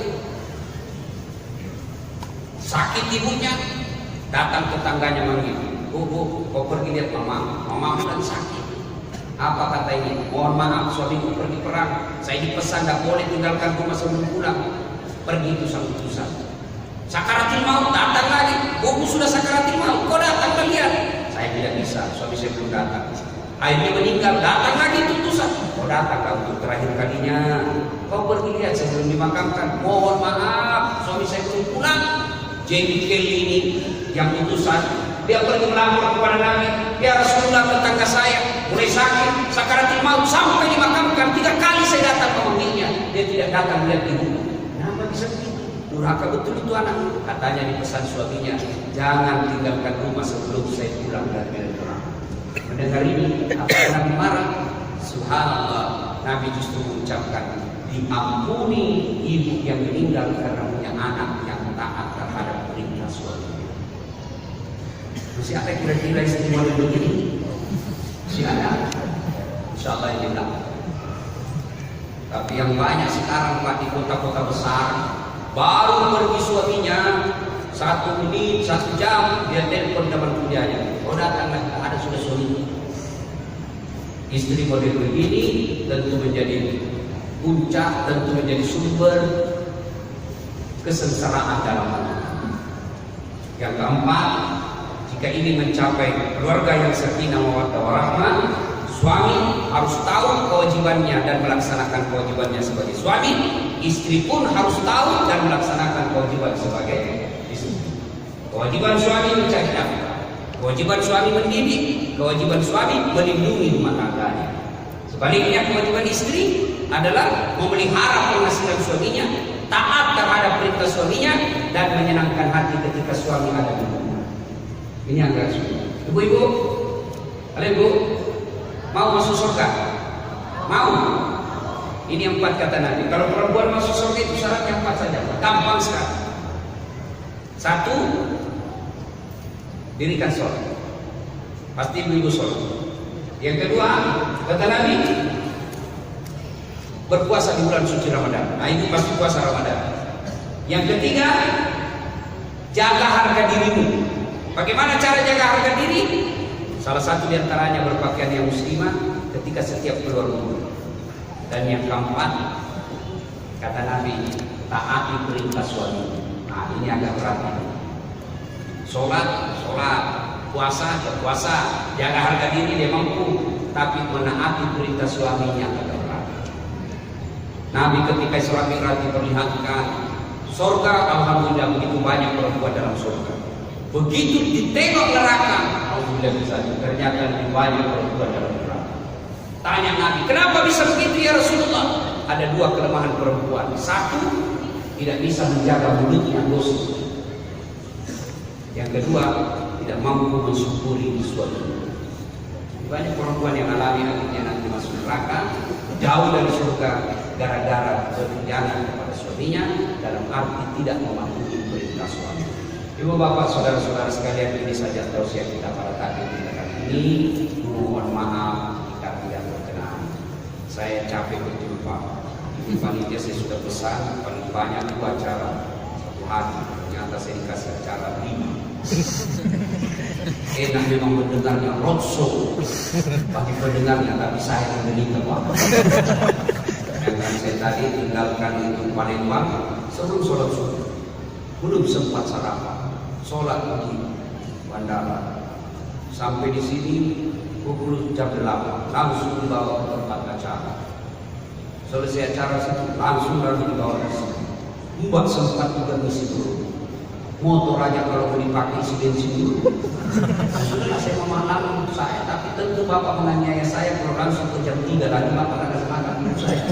Sakit ibunya, datang tetangganya manggil, bu, kau pergi lihat mama sedang sakit. Apa kata ini? Mohon maaf, suamiku pergi perang. Saya dipesan tidak boleh tinggalkan rumah sebelum pulang. Pergi itu sang utusan. Sakaratil maut datang lagi. Bu sudah sakaratil maut, kau datang lihat. Saya tidak bisa, suami saya belum datang. Akhirnya meninggal, datang lagi itu utusan. Kau datang untuk terakhir kalinya. Kau pergi lihat sebelum dimakamkan. Mohon maaf, suami saya belum pulang. Jadi Kelly ini yang utusan, dia pergi melapor kepada Nabi, ya Rasulullah tetangga saya mulai sakit, sakaratul maut sampai dimakamkan 3 kali saya datang memanggilnya, dia tidak datang lihat ibu. Kenapa bisa begitu? Durhaka betul itu anak. Katanya dipesan suaminya, jangan tinggalkan rumah sebelum saya pulang dari perang. Mendengar ini, apa Nabi marah? Subhanallah, Nabi justru mengucapkan, diampuni ibu yang meninggal karena punya anak yang taat terhadap perintah suaminya. Masih ada kira-kira istimewa begini? Masih ada? Insya Allah ini tidak. Tapi yang banyak sekarang Pak di kota-kota besar, baru pergi suaminya 1 menit, 1 jam dia telepon teman kuliahnya. Oh datang ada sudah suami. Istri model begini tentu menjadi puncak, tentu menjadi sumber kesengsaraan dalam hidup. Yang keempat, jika ingin mencapai keluarga yang sakinah mawaddah warahmah, suami harus tahu kewajibannya dan melaksanakan kewajibannya sebagai suami. Istri pun harus tahu dan melaksanakan kewajiban sebagai istri. Kewajiban suami mencari nafkah, kewajiban suami mendidik, kewajiban suami melindungi rumah tangganya. Sebaliknya kewajiban istri adalah memelihara penghasilan suaminya, taat terhadap perintah suaminya dan menyenangkan hati ketika suami ada di rumah. Ini yang harus. Ibu-ibu, halo ibu, mau masuk surga? Mau? Ini 4 kata Nabi. Kalau perempuan masuk surga itu syaratnya 4 saja. Gampang sekali. 1, dirikan sholat. Pasti ibu-ibu sholat. Yang kedua, kata Nabi, berpuasa di bulan suci Ramadan. Nah itu pasti puasa Ramadan. Yang ketiga, jaga harga dirimu. Bagaimana cara jaga harga diri? Salah satu diantaranya berpakaian yang muslimah ketika setiap keluar rumah. Dan yang keempat, kata Nabi, taati perintah suami. Nah ini agak berat. Sholat, puasa, jaga harga diri dia mampu, tapi menaati perintah suaminya agak berat. Nabi ketika Isra Mi'raj diperlihatkan surga, alhamdulillah begitu banyak perempuan dalam surga. Begitu ditengok neraka, alhamdulillah ternyata lebih banyak perempuan dalam neraka. Tanya Nabi, kenapa bisa begitu ya Rasulullah? Ada 2 kelemahan perempuan. 1, tidak bisa menjaga mulutnya dosa. Yang kedua, tidak mampu mensyukuri suami. Banyak perempuan yang alami akhirnya nanti masuk neraka, jauh dari surga gara-gara berkhianat kepada suaminya, dalam arti tidak mematuhi perintah suami. Ibu bapak saudara-saudara sekalian, ini saja tausiah kita pada takdir kita kali ini. Mohon maaf jika tidak berkenan. Saya capek betul Pak. Di panitia saya sudah pesan paling banyak 2 acara 1 hari. Ternyata saya dikasih acara 5. Enak memang mendengarnya roadshow bagi pendengarnya, tapi saya menderita Pak. Yang saya tadi tinggalkan itu Palembang sebelum sholat subuh, belum sempat sarapan, sholat di bandara. Sampai di sini pukul jam 8, langsung dibawa ke tempat acara. Selesai acara situ langsung dibawa ke sini. Mbak sempat juga ngisi dulu. Motor aja kalau mau dipakai isi bensin dulu. Sudahlah saya memaklumi saya, tapi tentu Bapak menganiaya saya kalau langsung ke jam 3 lagi Bapak akan semangat hidup saya.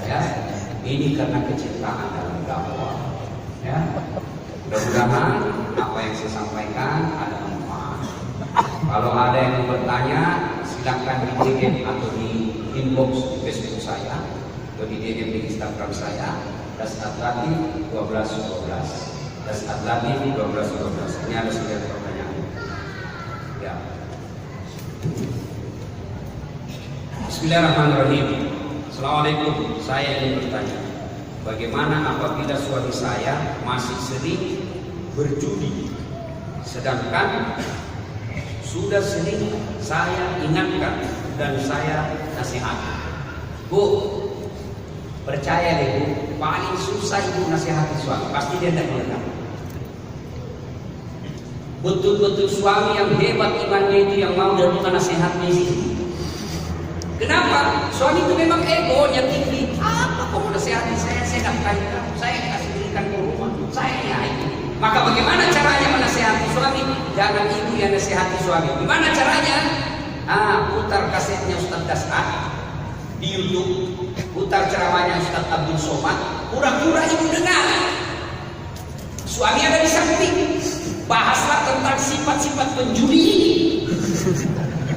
Ya, ini karena kecintaan dalam dakwah. Ya, mudah-mudahan apa yang saya sampaikan ada manfaat. Kalau ada yang mau bertanya, silakan di DM atau di inbox di Facebook saya atau di DM di Instagram saya. @latif 1212. @latif 1212. Ini ada 9 pertanyaan. Ya. Bismillahirrahmanirrahim. Assalamualaikum. Saya ingin bertanya, bagaimana apabila suami saya masih sering berjudi, sedangkan sudah sering saya ingatkan dan saya nasihati. Bu, percaya deh Bu, paling susah ibu nasihati suami, pasti dia tidak mendengar. Betul-betul suami yang hebat imannya itu yang mau dan bukan nasihatnya sih. Kenapa? Suami itu memang egonya tinggi. Apa kau mau nasihati saya? Saya nafkahi kamu, saya kasih berikan ke rumah, saya ya ini. Maka bagaimana caranya menasihati suami? Jangan ibu yang nasihati suami. Gimana caranya? Putar kasetnya Ustaz Das'ad di YouTube, putar ceramahnya Ustaz Abdul Somad, pura-pura ibu dengar. Suami ada di samping, bahaslah tentang sifat-sifat penjudi ini,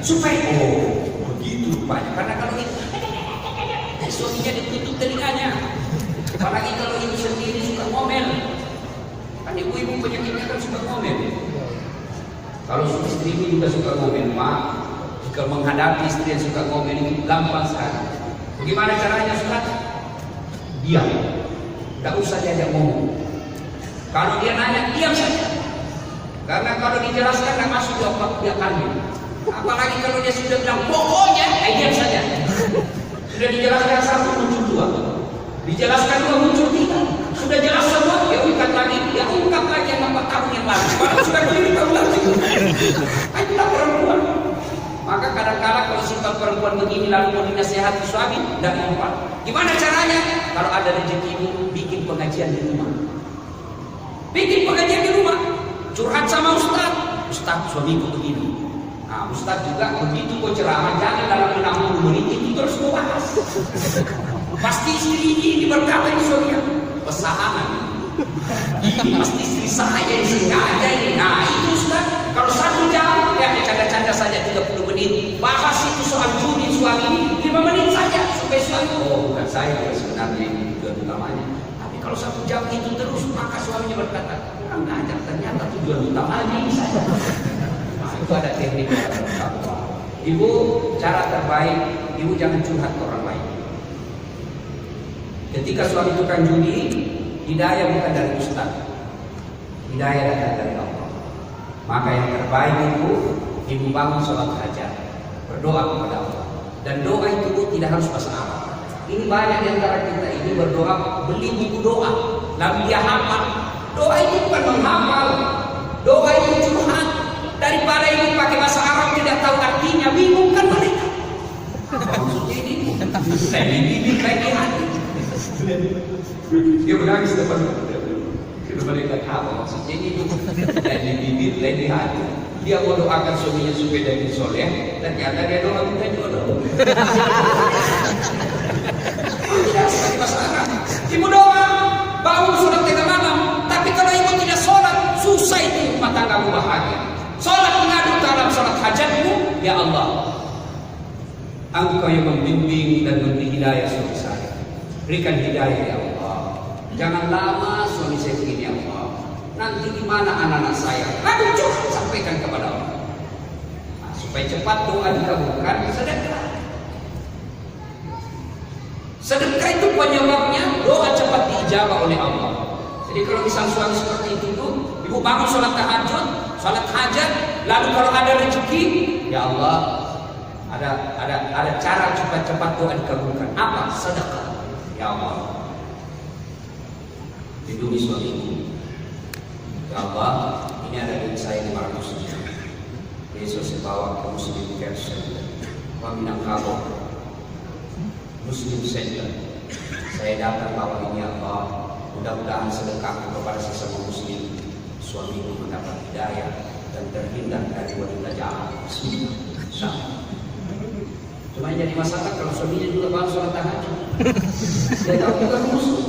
supaya begitu rupanya. Karena kalau itu suaminya ditutup telinganya, apalagi kalau ibu sendiri suka ngomel. Kan ibu-ibu penyakitnya kan suka ngomel. Kalau istri ibu juga suka ngomel, Pak. Jika menghadapi istri yang suka ngomel itu gampang sekali. Bagaimana caranya Ustaz? Diam. Tidak usah diajak ngomong. Kalau dia nanya, diam saja. Karena kalau dijelaskan tidak masuk di otak dia kambing. Apalagi kalau dia sudah bilang pokoknya, diam saja. Sudah dijelaskan 1 muncul 2, dijelaskan 2 muncul 3. Sudah jelas semua, dia ungkap lagi yang 4 tahun yang lalu. Padahal sudah 7 tahun lalu. Itulah perempuan. Maka kadang-kadang kalau sifat perempuan begini lalu mau dinasihati suami, tidak mempan. Gimana caranya? Kalau ada rezekimu, bikin pengajian di rumah. Bikin pengajian di rumah. Curhat sama Ustaz. Ustaz, suamiku begini. Nah, Ustaz juga begitu kau ceramah, jangan dalam 60 menit itu terus kau bahas. Pasti istri ini berkata di suaminya, pesanan. Ini pasti istri saya yang sengaja ini. Nah itu Ustaz, kalau 1 jam ya canda-canda saja 30 menit. Bahas itu soal judi suami 5 menit saja supaya suami, oh bukan saya sebenarnya ini tujuan utamanya. Tapi kalau 1 jam itu terus maka suaminya berkata, kurang ajar, ternyata tujuan utamanya ini saya. Nah itu ada teknik. Ibu, cara terbaik, ibu jangan curhat ke orang lain. Ketika suami tukang judi, hidayah bukan dari ustaz, hidayah datang dari Allah. Maka yang terbaik ibu bangun sholat hajat, berdoa kepada Allah. Dan doa itu tidak harus bahasa Arab. Ini banyak di antara kita ini berdoa, beli buku doa, lalu dia hafal. Doa itu bukan menghafal, doa itu curhat. Daripada ibu pakai bahasa Arab tidak tahu artinya, bingung kan mereka. Maksudnya ini, lebih bibir lagi hati. Dia menangis depan mereka apa maksudnya ini, lebih bibir lagi hati. Dia mau doakan suaminya supaya jadi soleh, ternyata dia doa minta jodoh. Tidak seperti bahasa Arab. Ibu doa, bangun sholat tengah malam, tapi kalau ibu tidak sholat, susah itu rumah tanggamu bahagia. Sholat mengadu dalam sholat hajatmu, ya Allah, Engkau yang membimbing dan memberi hidayah suami saya. Berikan hidayah ya Allah. Jangan lama suami saya begini ya Allah. Nanti gimana anak-anak saya? Aduh curhat sampaikan kepada Allah. Nah, supaya cepat doa dikabulkan, sedekah. Sedekah itu penyebabnya doa cepat diijabah oleh Allah. Jadi kalau misal suami seperti itu tuh, ibu bangun sholat tahajud, sholat hajat, lalu kalau ada rezeki, ya Allah, ada cara cepat-cepat doa dikabulkan. Apa? Sedekah. Ya Allah, lindungi suamiku. Ya Allah, ini ada duit saya 500 juta. Besok saya bawa ke Muslim Care Center, Minangkabau Muslim Center. Saya datang bawa ini ya Allah. Mudah-mudahan sedekah kepada sesama muslim, suamiku mendapat hidayah dan terhindar dari wanita jahat. Cuma jadi masalah kalau suaminya juga baru sholat tahajud. Dia tahu juga musuh.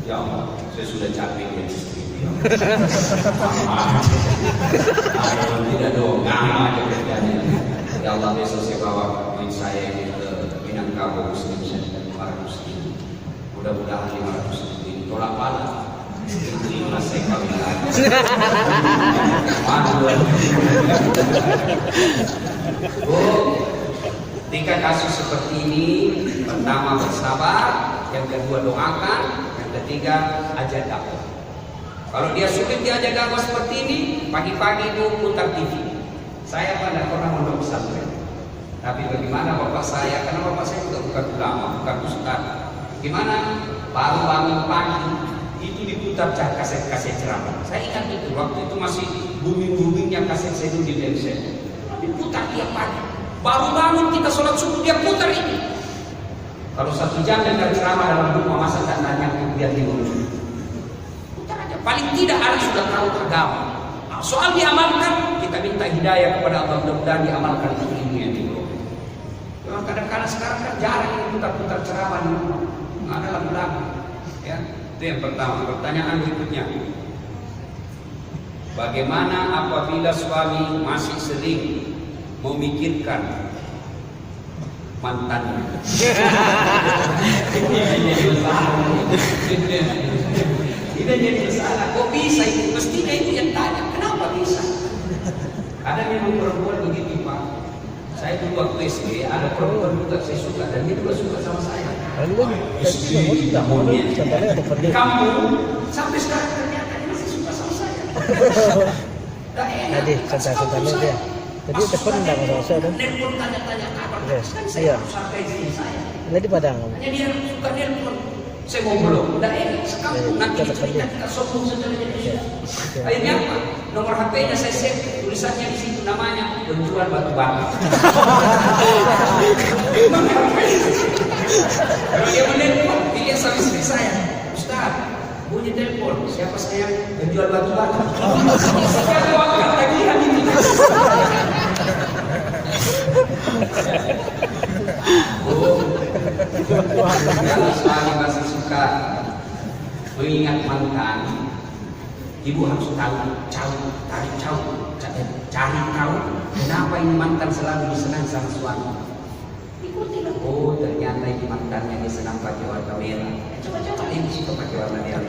Ya Allah, saya sudah capek dengan istri. Tidak dong, ngama aja kerjanya. Ya Allah, besok saya bawa duit saya ini ke Minangkabau Muslim Center 500 ribu. Mudah-mudahan 500 ribu tolak bala. Terima saya kawin lagi. Ketika kasus seperti ini, pertama bersabar, yang kedua doakan, yang ketiga ajak dakwah. Kalau dia sulit diajak dakwah seperti ini, pagi-pagi itu putar TV. Saya pada pernah mondok pesantren. Tapi bagaimana bapak saya? Karena bapak saya juga bukan ulama, bukan ustaz. Gimana? Baru bangun pagi itu diputar kaset-kaset ceramah. Saya ingat itu waktu itu masih booming-boomingnya kaset CD di Densel. Diputar tiap pagi. Baru bangun kita sholat subuh dia putar ini. Kalau 1 jam dengar ceramah dalam rumah, masa tak nanya biar diurus. Putar aja. Paling tidak ada sudah tahu agama. Nah, soal diamalkan, kita minta hidayah kepada Allah, mudah-mudahan diamalkan ilmu yang diperoleh. Memang kadang-kadang sekarang kan jarang putar-putar ceramah di rumah. Nggak ada lagu-lagu. Ya, itu yang pertama. Pertanyaan berikutnya, bagaimana apabila suami masih sering memikirkan mantannya? Ini jadi masalah. Kok bisa itu? Mestinya itu yang tanya. Kenapa bisa? Ada memang perempuan begitu Pak. Saya dulu waktu SD ada perempuan juga saya suka dan dia juga suka sama saya. Istri monyet di kampung sampai sekarang ternyata dia masih suka sama saya. Tadi contoh-contohnya dia. Tadi telepon enggak masalah saya kan? Nelpon tanya-tanya kabar. Kan Iya. saya sampai istri saya. Lagi Padang. Hanya dia suka nelpon. Saya mau belum. Udah sekampung nanti cerita kita sombong saja jadi. Akhirnya apa? Nomor HP-nya saya save, tulisannya di situ namanya penjual batu bara. Kalau dia menelpon, dia sama istri saya, Ustaz, bunyi telepon, siapa saya penjual batu bara? Saya doakan lagi hari ini. Kalau suami masih suka mengingat Ibu harus cari tahu kenapa ini mantan selalu disenang sama suami. Ikutilah. Oh ternyata ini mantannya disenang pakai warna merah. Coba ibu suka pakai warna merah.